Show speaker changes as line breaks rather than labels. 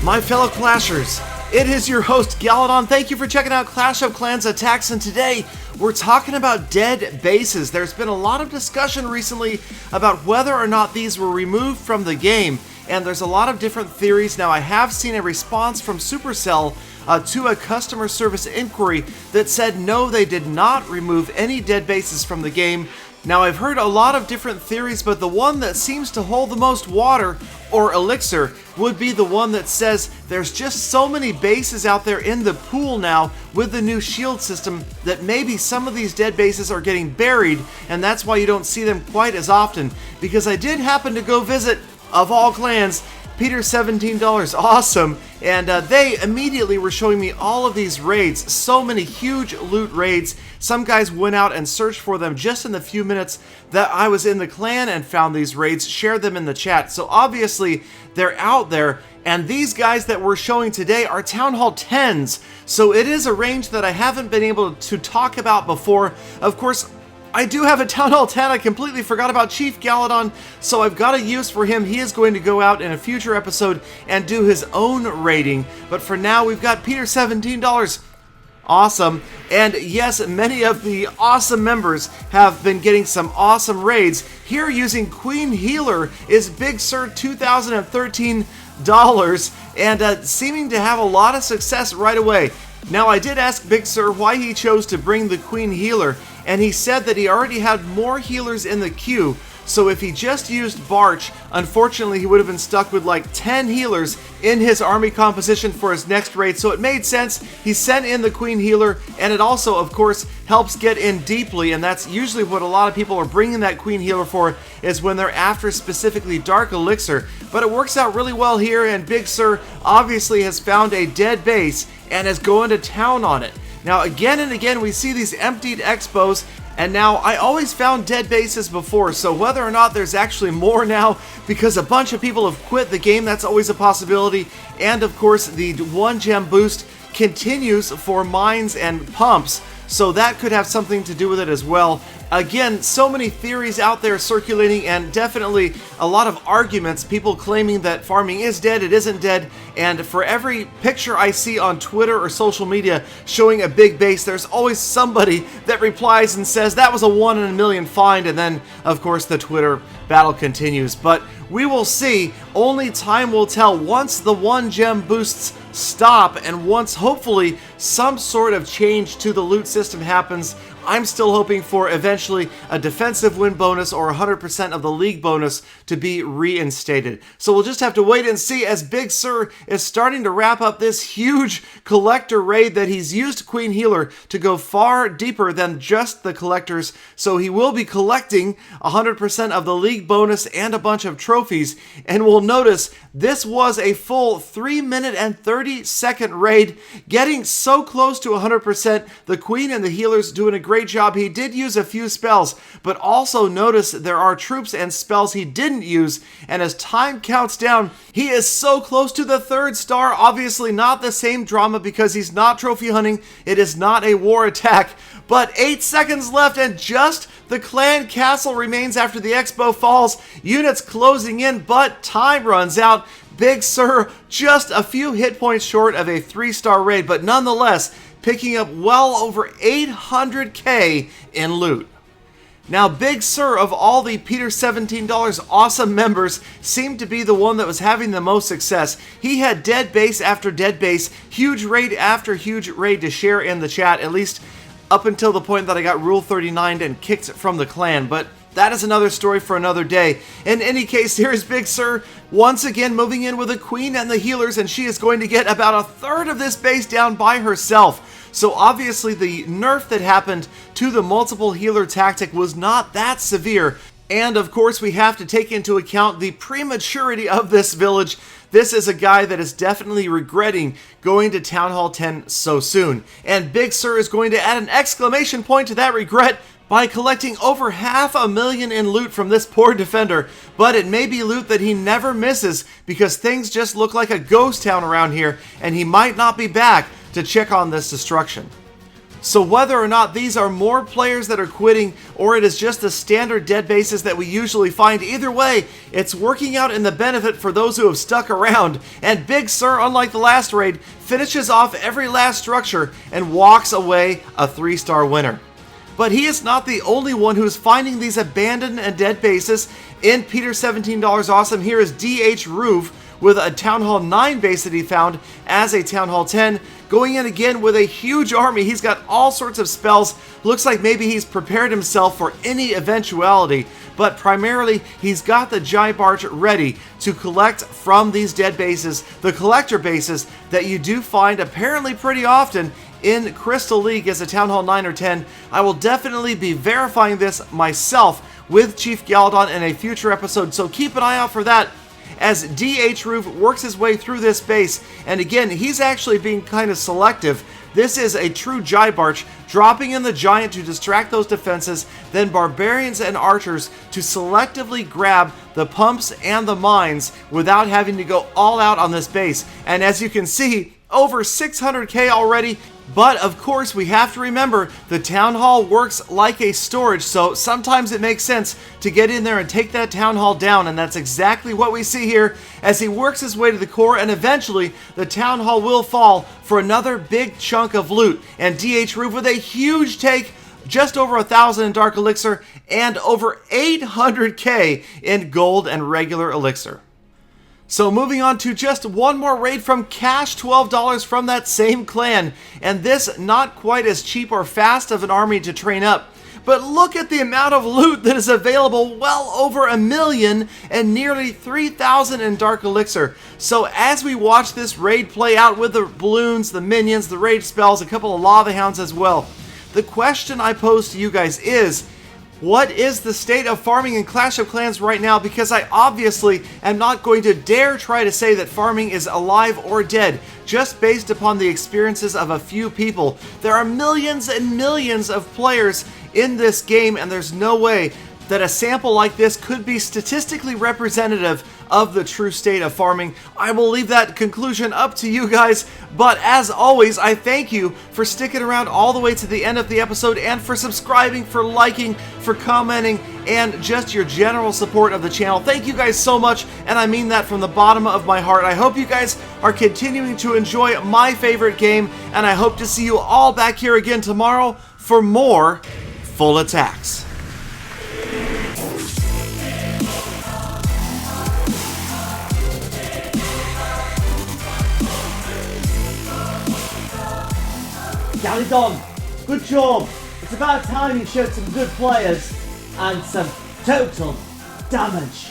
My fellow Clashers, it is your host Galadon. Thank you for checking out Clash of Clans Attacks, and today we're talking about dead bases. There's been a lot of discussion recently about whether or not these were removed from the game, and there's a lot of different theories. Now, I have seen a response from Supercell to a customer service inquiry that said no, they did not remove any dead bases from the game. Now, I've heard a lot of different theories, but the one that seems to hold the most water, or elixir, would be the one that says there's just so many bases out there in the pool now with the new shield system that maybe some of these dead bases are getting buried, and that's why you don't see them quite as often. Because I did happen to go visit, of all clans, Peter $17, awesome, and they immediately were showing me all of these raids, so many huge loot raids. Some guys went out and searched for them just in the few minutes that I was in the clan and found these raids, shared them in the chat, so obviously they're out there. And these guys that we're showing today are Town Hall 10s, so it is a range that I haven't been able to talk about before. Of course, I do have a Town Hall 10, I completely forgot about Chief Galadon, so I've got a use for him. He is going to go out in a future episode and do his own raiding, but for now we've got Peter $17. Awesome. And yes, many of the awesome members have been getting some awesome raids. Here using Queen Healer is Big Sir $2013, and seeming to have a lot of success right away. Now, I did ask Big Sir why he chose to bring the Queen Healer, and he said that he already had more healers in the queue, so if he just used Barch, unfortunately he would have been stuck with like 10 healers in his army composition for his next raid, so it made sense. He sent in the Queen Healer, and it also, of course, helps get in deeply, and that's usually what a lot of people are bringing that Queen Healer for, is when they're after specifically Dark Elixir. But it works out really well here, and Big Sir obviously has found a dead base and is going to town on it. Now, again and again, we see these emptied expos, and now I always found dead bases before, so whether or not there's actually more now because a bunch of people have quit the game, that's always a possibility. And of course, the 1 gem boost continues for mines and pumps, so that could have something to do with it as well. Again, so many theories out there circulating, and definitely a lot of arguments, people claiming that farming is dead, it isn't dead, and for every picture I see on Twitter or social media showing a big base, there's always somebody that replies and says that was a 1 in a million find, and then of course the Twitter battle continues. But we will see, only time will tell once the 1 gem boosts stop, and once hopefully some sort of change to the loot system happens. I'm still hoping for eventually a defensive win bonus or 100% of the league bonus to be reinstated. So we'll just have to wait and see, as Big Sir is starting to wrap up this huge collector raid that he's used Queen Healer to go far deeper than just the collectors. So he will be collecting 100% of the league bonus and a bunch of trophies. And we'll notice this was a full 3-minute and 30-second raid, getting so close to 100%. The Queen and the healers doing a great job. He did use a few spells, but also notice there are troops and spells he didn't use, and as time counts down, he is so close to the 3rd star. Obviously not the same drama because he's not trophy hunting, it is not a war attack, but 8 seconds left, and just the clan castle remains after the expo falls. Units closing in, but time runs out. Big Sir just a few hit points short of a 3-star raid, but nonetheless picking up well over 800k in loot. Now, Big Sir, of all the Peter $17 awesome members, seemed to be the one that was having the most success. He had dead base after dead base, huge raid after huge raid to share in the chat, at least up until the point that I got Rule 39 and kicked from the clan, but that is another story for another day. In any case, here's Big Sir once again moving in with the Queen and the healers, and she is going to get about a third of this base down by herself. So obviously the nerf that happened to the multiple healer tactic was not that severe. And of course we have to take into account the prematurity of this village. This is a guy that is definitely regretting going to Town Hall 10 so soon. And Big Sir is going to add an exclamation point to that regret by collecting over 500,000 in loot from this poor defender. But it may be loot that he never misses, because things just look like a ghost town around here, and he might not be back to check on this destruction. So whether or not these are more players that are quitting or it is just the standard dead bases that we usually find, either way, it's working out in the benefit for those who have stuck around. And Big Sir, unlike the last raid, finishes off every last structure and walks away a 3-star winner. But he is not the only one who is finding these abandoned and dead bases. In Peter's $17 Awesome, here is DH Roof with a Town Hall 9 base that he found as a Town Hall 10. Going in again with a huge army. He's got all sorts of spells. Looks like maybe he's prepared himself for any eventuality. But primarily, he's got the Jaibarch ready to collect from these dead bases, the collector bases that you do find apparently pretty often in Crystal League as a Town Hall 9 or 10. I will definitely be verifying this myself with Chief Galadon in a future episode, so keep an eye out for that as DH Roof works his way through this base. And again, he's actually being kind of selective. This is a true Jaibarch, dropping in the Giant to distract those defenses, then Barbarians and Archers to selectively grab the pumps and the mines without having to go all out on this base. And as you can see, over 600k already. But of course, we have to remember the Town Hall works like a storage, so sometimes it makes sense to get in there and take that Town Hall down, and that's exactly what we see here as he works his way to the core, and eventually the Town Hall will fall for another big chunk of loot. And DH Roof with a huge take, just over 1,000 in Dark Elixir, and over 800k in Gold and regular Elixir. So moving on to just one more raid from Cash, $12 from that same clan. And this not quite as cheap or fast of an army to train up. But look at the amount of loot that is available, well over 1 million and nearly 3,000 in Dark Elixir. So as we watch this raid play out with the balloons, the minions, the rage spells, a couple of lava hounds as well, the question I pose to you guys is, what is the state of farming in Clash of Clans right now? Because I obviously am not going to dare try to say that farming is alive or dead, just based upon the experiences of a few people. There are millions and millions of players in this game, and there's no way that a sample like this could be statistically representative of the true state of farming. I will leave that conclusion up to you guys, but as always, I thank you for sticking around all the way to the end of the episode and for subscribing, for liking, for commenting, and just your general support of the channel. Thank you guys so much, and I mean that from the bottom of my heart. I hope you guys are continuing to enjoy my favorite game, and I hope to see you all back here again tomorrow for more Full Attacks.
Galadon, good job. It's about time you showed some good players and some total damage.